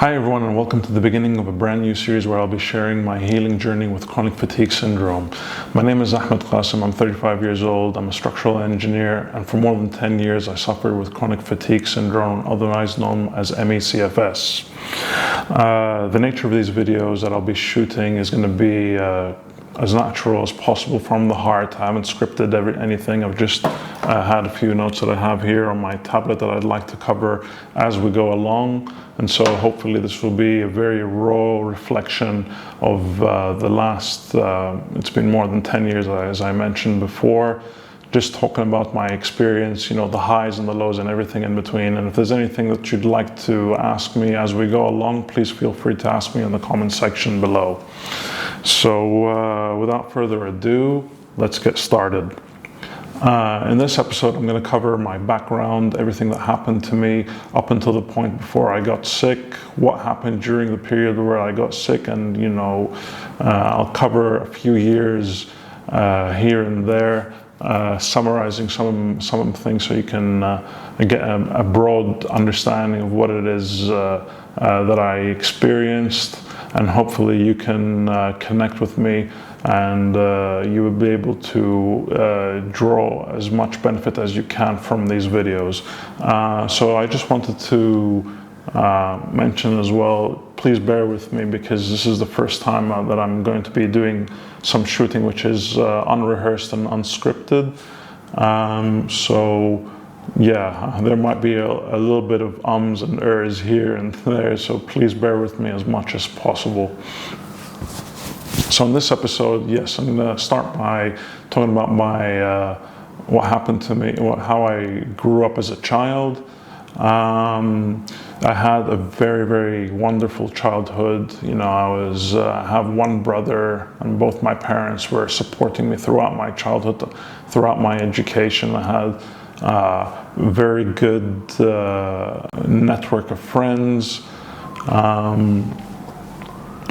Hi everyone, and welcome to the beginning of a brand new series where I'll be sharing my healing journey with chronic fatigue syndrome. My name is Ahmed Qasim, I'm 35 years old, I'm a structural engineer, and for more than 10 years I suffered with chronic fatigue syndrome, otherwise known as CFS. The nature of these videos that I'll be shooting is going to be as natural as possible from the heart. I haven't scripted anything. I've just had a few notes that I have here on my tablet that I'd like to cover as we go along. And so hopefully this will be a very raw reflection of the last, it's been more than 10 years, as I mentioned before, just talking about my experience, you know, the highs and the lows and everything in between. And if there's anything that you'd like to ask me as we go along, please feel free to ask me in the comment section below. So without further ado, let's get started. In this episode, I'm going to cover my background, everything that happened to me up until the point before I got sick, what happened during the period where I got sick, and you know, I'll cover a few years here and there, summarizing some things so you can get a broad understanding of what it is that I experienced, and hopefully you can connect with me and you will be able to draw as much benefit as you can from these videos. So I just wanted to mention as well, please bear with me because this is the first time that I'm going to be doing some shooting which is unrehearsed and unscripted. So yeah, there might be a little bit of ums and ers here and there, so please bear with me as much as possible. So in this episode, yes, I'm going to start by talking about what happened to me, how I grew up as a child. I had a very, very wonderful childhood. You know, I have one brother, and both my parents were supporting me throughout my childhood, throughout my education. I had a very good network of friends.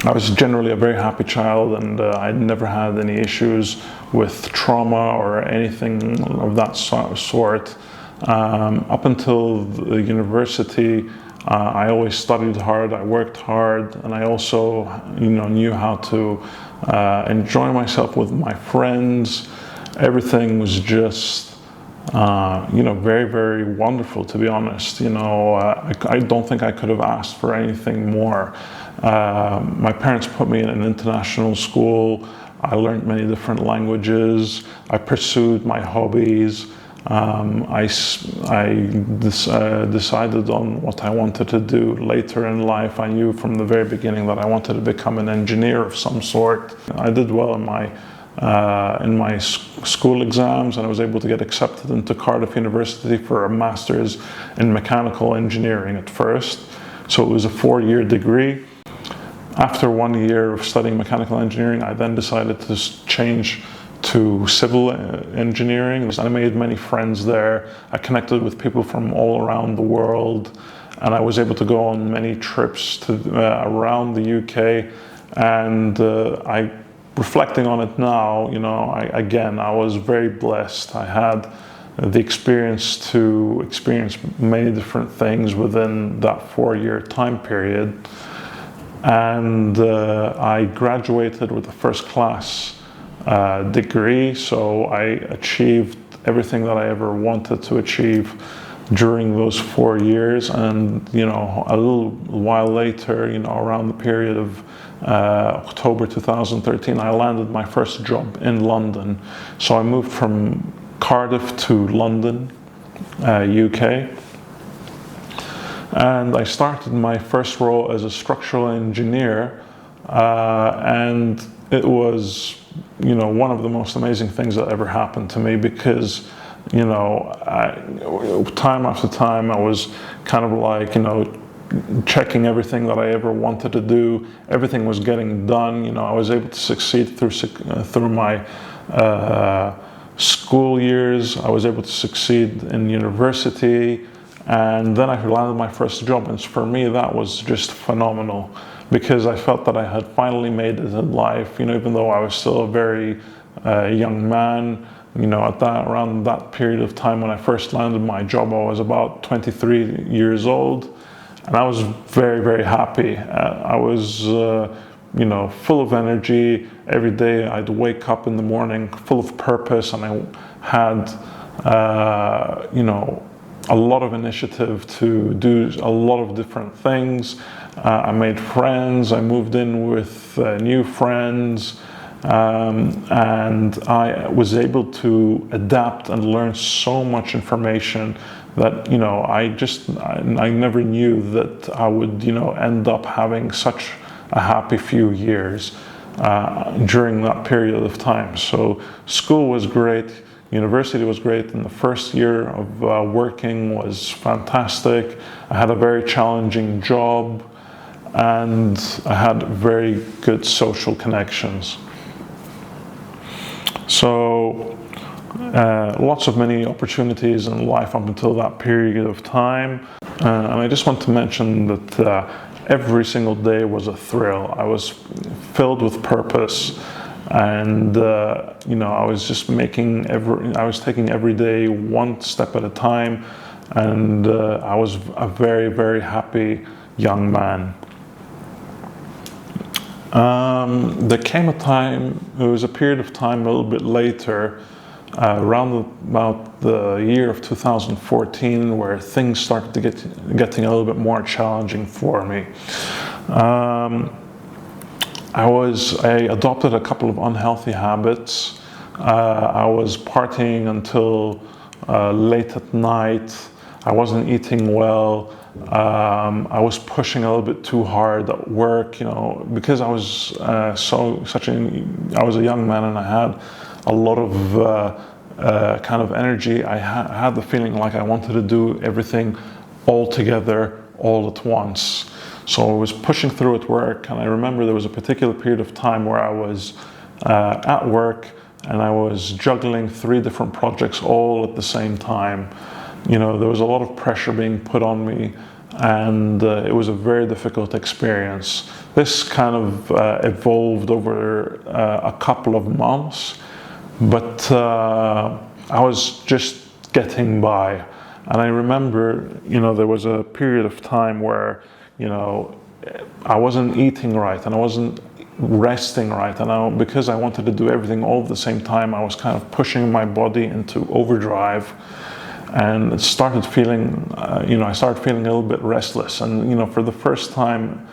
I was generally a very happy child, and I never had any issues with trauma or anything of that sort. Up until the university, I always studied hard, I worked hard, and I also, you know, knew how to enjoy myself with my friends. Everything was just, you know, very, very wonderful, to be honest. You know, I don't think I could have asked for anything more. My parents put me in an international school. I learned many different languages. I pursued my hobbies. I decided on what I wanted to do later in life. I knew from the very beginning that I wanted to become an engineer of some sort. I did well in my school exams, and I was able to get accepted into Cardiff University for a master's in mechanical engineering at first. So it was a 4-year degree. After 1 year of studying mechanical engineering, I then decided to change to civil engineering. I made many friends there. I connected with people from all around the world, and I was able to go on many trips to around the UK. And reflecting on it now, you know, I was very blessed. I had the experience to experience many different things within that 4-year time period. And I graduated with a first class degree, so I achieved everything that I ever wanted to achieve during those 4 years. And, you know, a little while later, you know, around the period of October 2013, I landed my first job in London. So I moved from Cardiff to London, UK. And I started my first role as a structural engineer, and it was, you know, one of the most amazing things that ever happened to me because, you know, time after time I was kind of like, you know, checking everything that I ever wanted to do. Everything was getting done. You know, I was able to succeed through my school years. I was able to succeed in university. And then I landed my first job, and for me that was just phenomenal because I felt that I had finally made it in life. You know, even though I was still a very young man, you know, around that period of time when I first landed my job, I was about 23 years old. and I was very, very happy. I was, full of energy. Every day I'd wake up in the morning full of purpose, and I had, a lot of initiative to do a lot of different things. I made friends. I moved in with new friends. And I was able to adapt and learn so much information that, I never knew that I would, end up having such a happy few years during that period of time. So school was great, university was great, and the first year of working was fantastic. I had a very challenging job, and I had very good social connections. So lots of many opportunities in life up until that period of time. And I just want to mention that every single day was a thrill. I was filled with purpose, and I was just I was taking every day one step at a time, and I was a very, very happy young man. There came a time, it was a period of time a little bit later, around about the year of 2014, where things started to getting a little bit more challenging for me. I adopted a couple of unhealthy habits. I was partying until late at night. I wasn't eating well. I was pushing a little bit too hard at work, because I was I was a young man, and I had a lot of kind of energy. I had the feeling like I wanted to do everything all together, all at once. So I was pushing through at work, and I remember there was a particular period of time where I was at work, and I was juggling 3 different projects all at the same time. There was a lot of pressure being put on me, and it was a very difficult experience. This kind of evolved over a couple of months, but I was just getting by. And I remember, there was a period of time where, I wasn't eating right, and I wasn't resting right, and because I wanted to do everything all at the same time, I was kind of pushing my body into overdrive. And it started feeling, I started feeling a little bit restless. And, for the first time,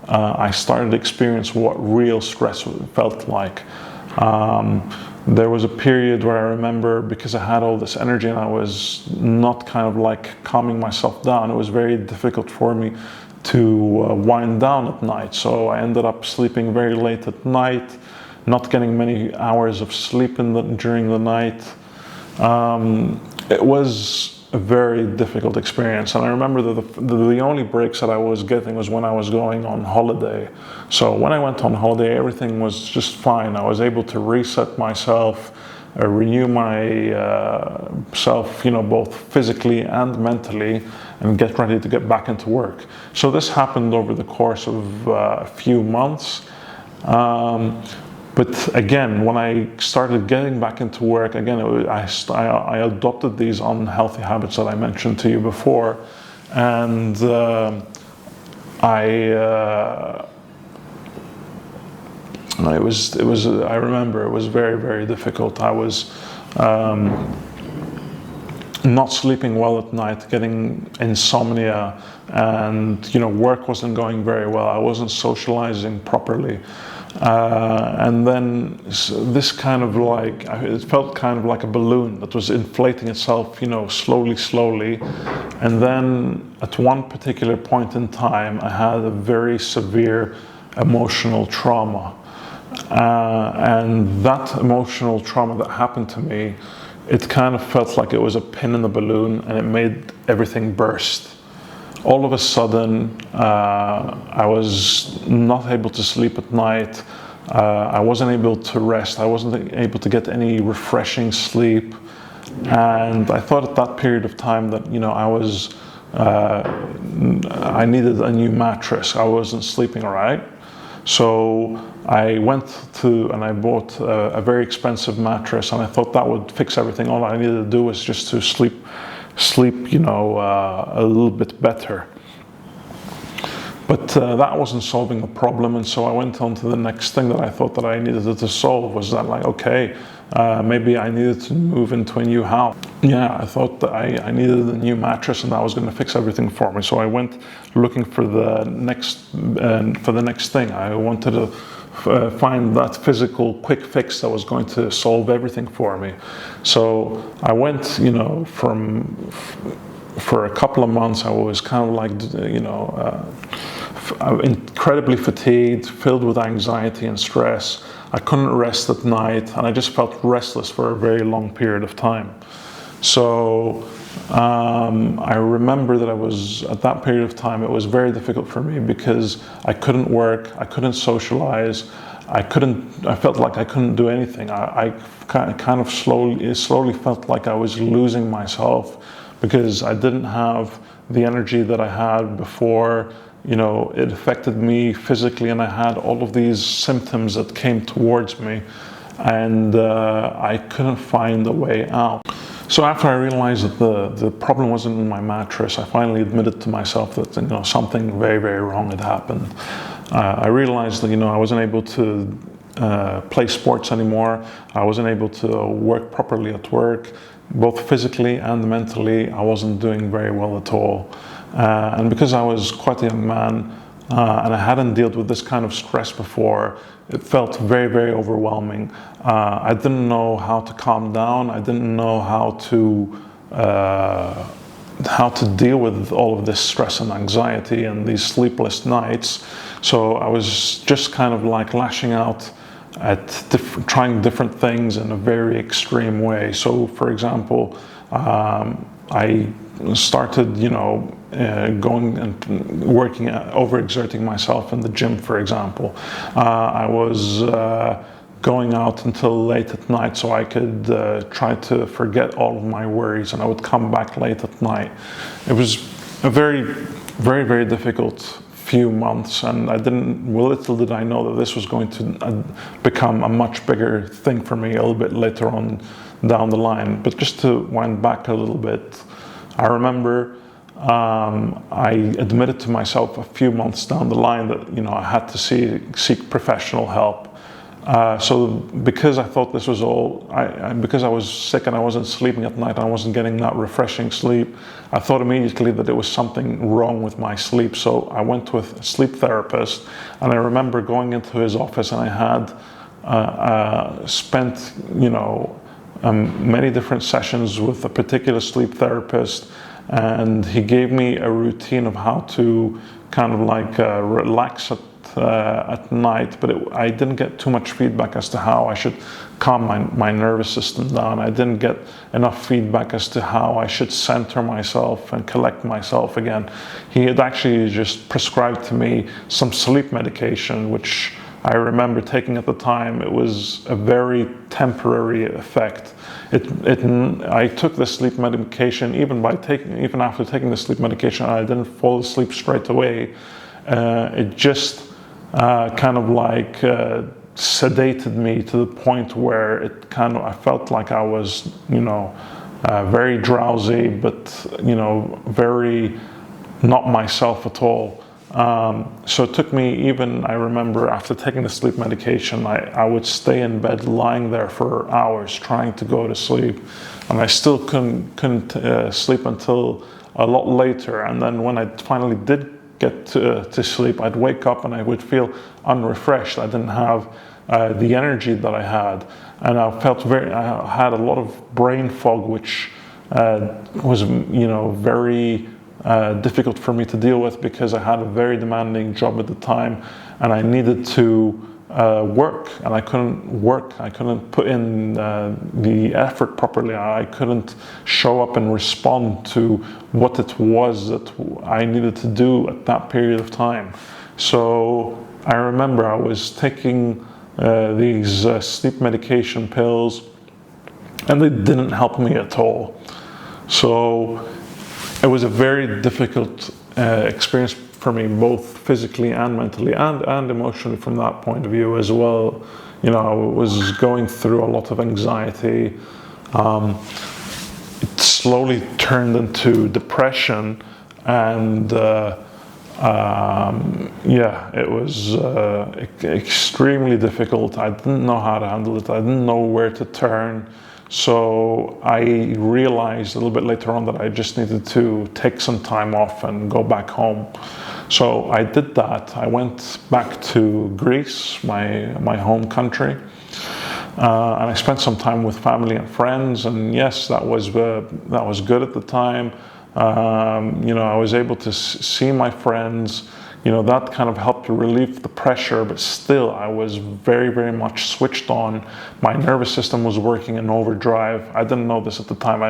I started to experience what real stress felt like. There was a period where I remember, because I had all this energy and I was not kind of like calming myself down, it was very difficult for me to wind down at night. So I ended up sleeping very late at night, not getting many hours of sleep during the night. It was a very difficult experience, and I remember that the only breaks that I was getting was when I was going on holiday. So when I went on holiday, everything was just fine. I was able to reset myself, renew myself, both physically and mentally, and get ready to get back into work. So this happened over the course of a few months. But again, when I started getting back into work, again, I adopted these unhealthy habits that I mentioned to you before, and I remember it was very, very difficult. I was not sleeping well at night, getting insomnia, and work wasn't going very well. I wasn't socializing properly. And then this kind of it felt kind of like a balloon that was inflating itself, slowly. And then at one particular point in time, I had a very severe emotional trauma. And that emotional trauma that happened to me, it kind of felt like it was a pin in the balloon, and it made everything burst. All of a sudden, I was not able to sleep at night. I wasn't able to rest. I wasn't able to get any refreshing sleep. And I thought at that period of time that, I needed a new mattress. I wasn't sleeping right. So I went and I bought a very expensive mattress, and I thought that would fix everything. All I needed to do was just to sleep, a little bit better. But that wasn't solving the problem, and so I went on to the next thing that I thought that I needed to solve. Was that like, okay, maybe I needed to move into a new house. Yeah, I thought that I needed a new mattress, and that was going to fix everything for me. So I went looking for the next thing. I wanted to find that physical quick fix that was going to solve everything for me. So I went, you know, for a couple of months, I was kind of like, you know, incredibly fatigued, filled with anxiety and stress. I couldn't rest at night, and I just felt restless for a very long period of time. So I remember that at that period of time, it was very difficult for me because I couldn't work, I couldn't socialize, I felt like I couldn't do anything. I kind of slowly felt like I was losing myself because I didn't have the energy that I had before. You know, it affected me physically, and I had all of these symptoms that came towards me, and I couldn't find a way out. So after I realized that the problem wasn't in my mattress, I finally admitted to myself that, you know, something very, very wrong had happened. I realized that, you know, I wasn't able to play sports anymore. I wasn't able to work properly at work, both physically and mentally. I wasn't doing very well at all. And because I was quite a young man and I hadn't dealt with this kind of stress before, it felt very, very overwhelming. I didn't know how to calm down. I didn't know how to deal with all of this stress and anxiety and these sleepless nights. So I was just kind of like lashing out at trying different things in a very extreme way. So, for example, I started, you know, going and working, overexerting myself in the gym, for example. I was going out until late at night so I could try to forget all of my worries, and I would come back late at night. It was a very, very, very difficult few months, and little did I know that this was going to become a much bigger thing for me a little bit later on down the line. But just to wind back a little bit, I remember I admitted to myself a few months down the line that, you know, I had to seek professional help. So because I thought this was all, because I was sick and I wasn't sleeping at night, I wasn't getting that refreshing sleep, I thought immediately that it was something wrong with my sleep. So I went to a sleep therapist, and I remember going into his office, and I had spent, you know, many different sessions with a particular sleep therapist, and he gave me a routine of how to kind of like relax at night, but I didn't get too much feedback as to how I should calm my nervous system down. I didn't get enough feedback as to how I should center myself and collect myself again. He had actually just prescribed to me some sleep medication, which I remember taking at the time. It was a very temporary effect. I took the sleep medication, even after taking the sleep medication, I didn't fall asleep straight away. It just kind of like sedated me to the point where I felt like I was, you know, very drowsy, but, you know, very not myself at all. So it took me, I remember after taking the sleep medication, I would stay in bed lying there for hours trying to go to sleep, and I still couldn't sleep until a lot later. And then when I finally did get to sleep, I'd wake up and I would feel unrefreshed. I didn't have the energy that I had, and I had a lot of brain fog, which was, you know, very difficult for me to deal with, because I had a very demanding job at the time, and I needed to work, and I couldn't work. I couldn't put in the effort properly. I couldn't show up and respond to what it was that I needed to do at that period of time. So I remember I was taking these sleep medication pills, and they didn't help me at all. So it was a very difficult experience for me, both physically and mentally and emotionally from that point of view as well. You know, I was going through a lot of anxiety. It slowly turned into depression, and Yeah, it was extremely difficult. I didn't know how to handle it. I didn't know where to turn. So I realized a little bit later on that I just needed to take some time off and go back home. So I did that. I went back to Greece, my home country, and I spent some time with family and friends. And yes, that was good at the time. I was able to see my friends. That kind of helped to relieve the pressure, but still I was very, very much switched on. My nervous system was working in overdrive. I didn't know this at the time.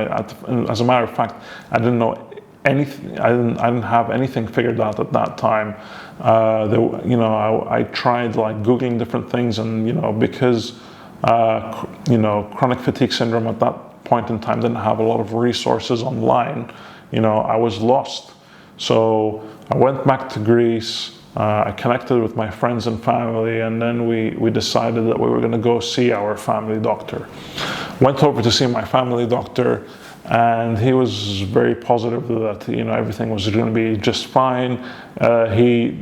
As a matter of fact, I didn't know anything. I didn't have anything figured out at that time. I tried like Googling different things, and because chronic fatigue syndrome at that point in time didn't have a lot of resources online. I was lost. So I went back to Greece, I connected with my friends and family, and then we decided that we were going to go see our family doctor. Went over to see my family doctor, and he was very positive that everything was going to be just fine. He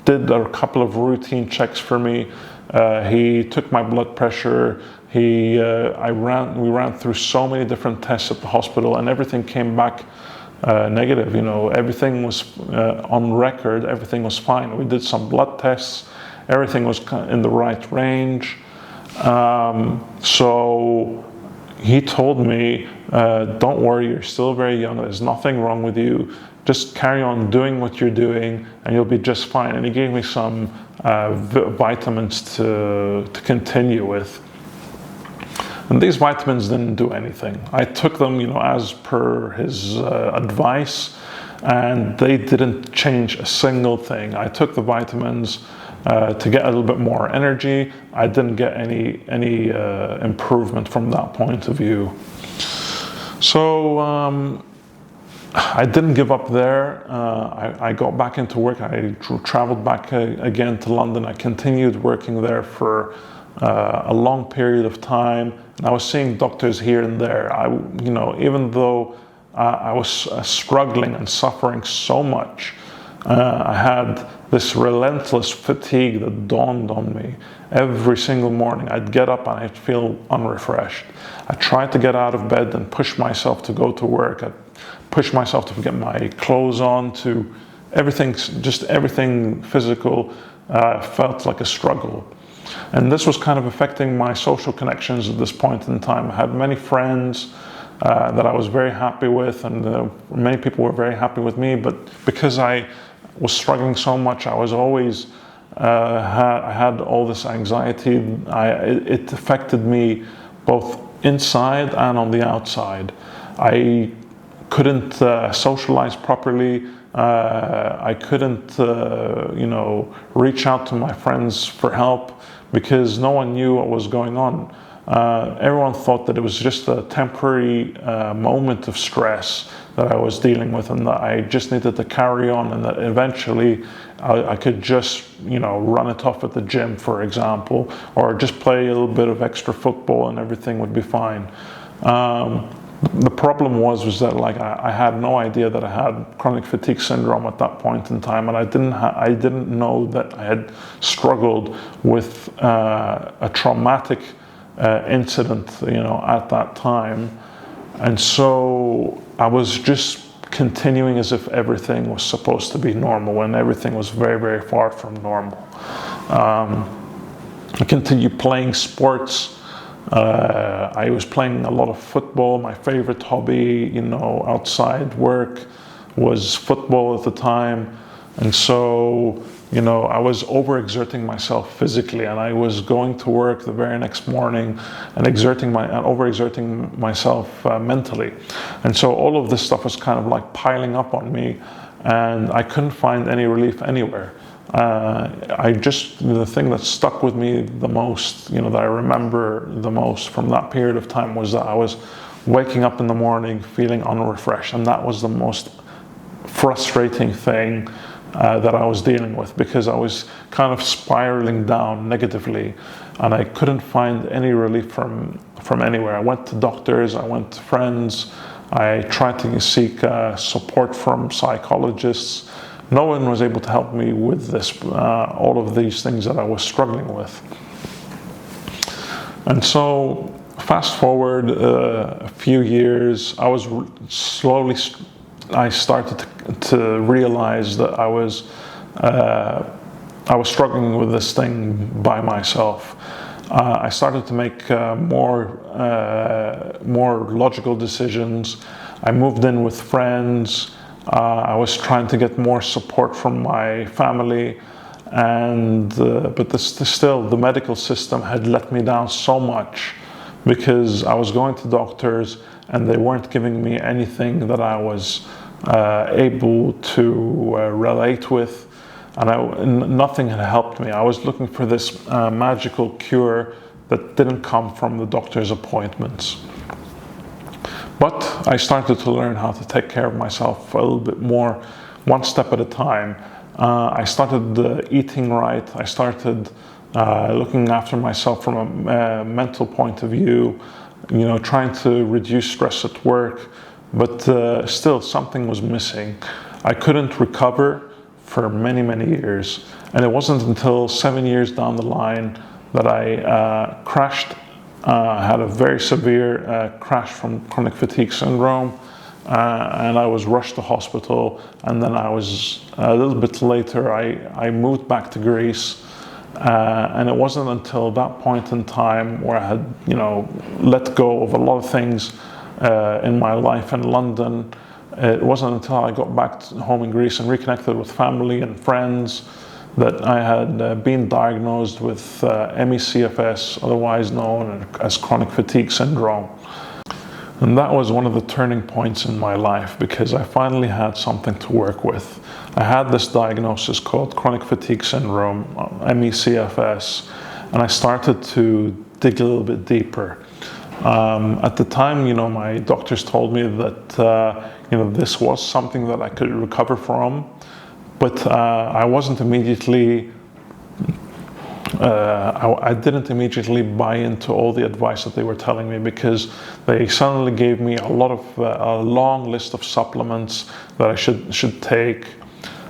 did a couple of routine checks for me. He took my blood pressure. We ran through so many different tests at the hospital, and everything came back negative. Everything was on record. Everything was fine. We did some blood tests. Everything was in the right range. So he told me, "Don't worry. You're still very young. There's nothing wrong with you. Just carry on doing what you're doing, and you'll be just fine." And he gave me some vitamins to continue with. And these vitamins didn't do anything. I took them, as per his advice, and they didn't change a single thing. I took the vitamins to get a little bit more energy. I didn't get any improvement from that point of view. So I didn't give up there. I got back into work. I traveled back again to London. I continued working there for a long period of time. And I was seeing doctors here and there. Even though I was struggling and suffering so much, I had this relentless fatigue that dawned on me. Every single morning, I'd get up and I'd feel unrefreshed. I tried to get out of bed and push myself to go to work. I'd push myself to get my clothes on, to everything physical felt like a struggle. And this was kind of affecting my social connections at this point in time. I had many friends that I was very happy with, and many people were very happy with me, but because I was struggling so much, I was always I had all this anxiety. It affected me both inside and on the outside. I couldn't socialize properly. I couldn't reach out to my friends for help because no one knew what was going on. Everyone thought that it was just a temporary moment of stress that I was dealing with, and that I just needed to carry on, and that eventually I could just run it off at the gym, for example, or just play a little bit of extra football and everything would be fine. The problem was that I had no idea that I had chronic fatigue syndrome at that point in time, and I didn't know that I had struggled with a traumatic incident, at that time. And so I was just continuing as if everything was supposed to be normal, when everything was very, very far from normal. I continued playing sports. I was playing a lot of football. My favorite hobby, outside work, was football at the time. And so, I was overexerting myself physically, and I was going to work the very next morning and overexerting myself mentally. And so all of this stuff was kind of like piling up on me, and I couldn't find any relief anywhere. The thing that stuck with me the most, that I remember the most from that period of time, was that I was waking up in the morning feeling unrefreshed, and that was the most frustrating thing that I was dealing with, because I was kind of spiraling down negatively, and I couldn't find any relief from anywhere. I went to doctors, I went to friends, I tried to seek support from psychologists, No one was able to help me with this, all of these things that I was struggling with. And so, fast forward a few years, I started to realize that I was struggling with this thing by myself. I started to make more logical decisions. I moved in with friends. I was trying to get more support from my family, but still the medical system had let me down so much, because I was going to doctors and they weren't giving me anything that I was able to relate with, and nothing had helped me. I was looking for this magical cure that didn't come from the doctor's appointments. But I started to learn how to take care of myself a little bit more, one step at a time. I started eating right. I started looking after myself from a mental point of view, trying to reduce stress at work, but still something was missing. I couldn't recover for many, many years. And it wasn't until 7 years down the line that I crashed. Had a very severe crash from chronic fatigue syndrome, and I was rushed to hospital. And then a little bit later, I moved back to Greece, and it wasn't until that point in time where I had, let go of a lot of things in my life in London. It wasn't until I got back home in Greece and reconnected with family and friends that I had been diagnosed with CFS, otherwise known as chronic fatigue syndrome. And that was one of the turning points in my life, because I finally had something to work with. I had this diagnosis called chronic fatigue syndrome, CFS, and I started to dig a little bit deeper. At the time, my doctors told me that this was something that I could recover from, but I wasn't immediately. I didn't immediately buy into all the advice that they were telling me, because they suddenly gave me a long list of supplements that I should take,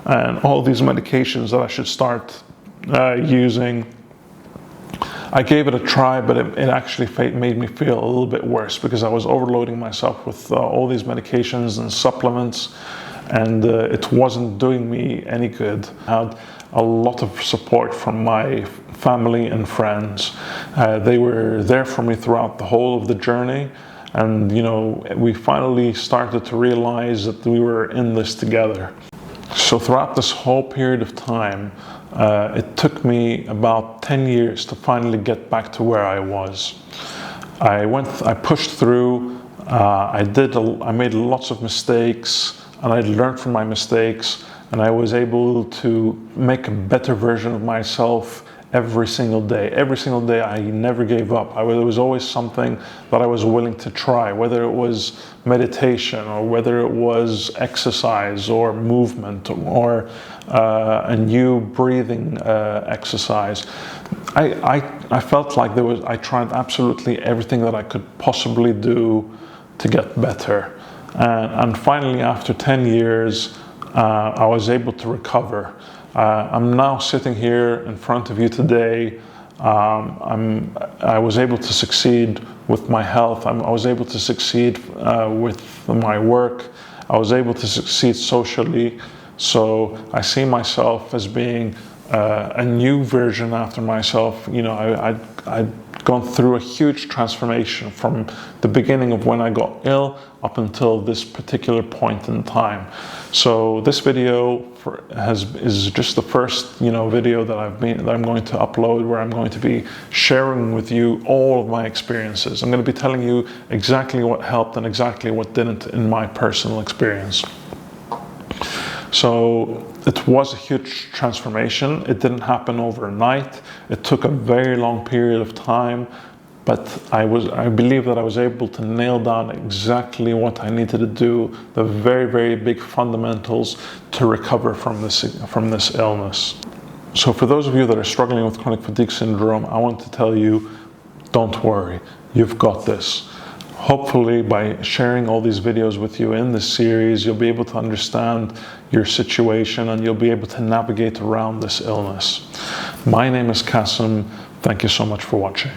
and all these medications that I should start using. I gave it a try, but it actually made me feel a little bit worse, because I was overloading myself with all these medications and supplements, and it wasn't doing me any good. I had a lot of support from my family and friends. They were there for me throughout the whole of the journey, and we finally started to realize that we were in this together. So throughout this whole period of time, it took me about 10 years to finally get back to where I was. I pushed through, I made lots of mistakes, and I learned from my mistakes, and I was able to make a better version of myself every single day. Every single day, I never gave up. There was always something that I was willing to try, whether it was meditation, or whether it was exercise or movement, or a new breathing exercise. I felt like I tried absolutely everything that I could possibly do to get better. And finally, after 10 years, I was able to recover. I'm now sitting here in front of you today. I was able to succeed with my health. I was able to succeed with my work. I was able to succeed socially. So I see myself as being a new version after myself. I'd gone through a huge transformation from the beginning of when I got ill up until this particular point in time. So this video is just the first video that I'm going to upload, where I'm going to be sharing with you all of my experiences. I'm going to be telling you exactly what helped and exactly what didn't in my personal experience. So it was a huge transformation. It didn't happen overnight. It took a very long period of time, but I believe that I was able to nail down exactly what I needed to do, the very, very big fundamentals to recover from this illness. So for those of you that are struggling with chronic fatigue syndrome, I want to tell you, don't worry, you've got this. Hopefully, by sharing all these videos with you in this series, you'll be able to understand your situation and you'll be able to navigate around this illness. My name is Qasim. Thank you so much for watching.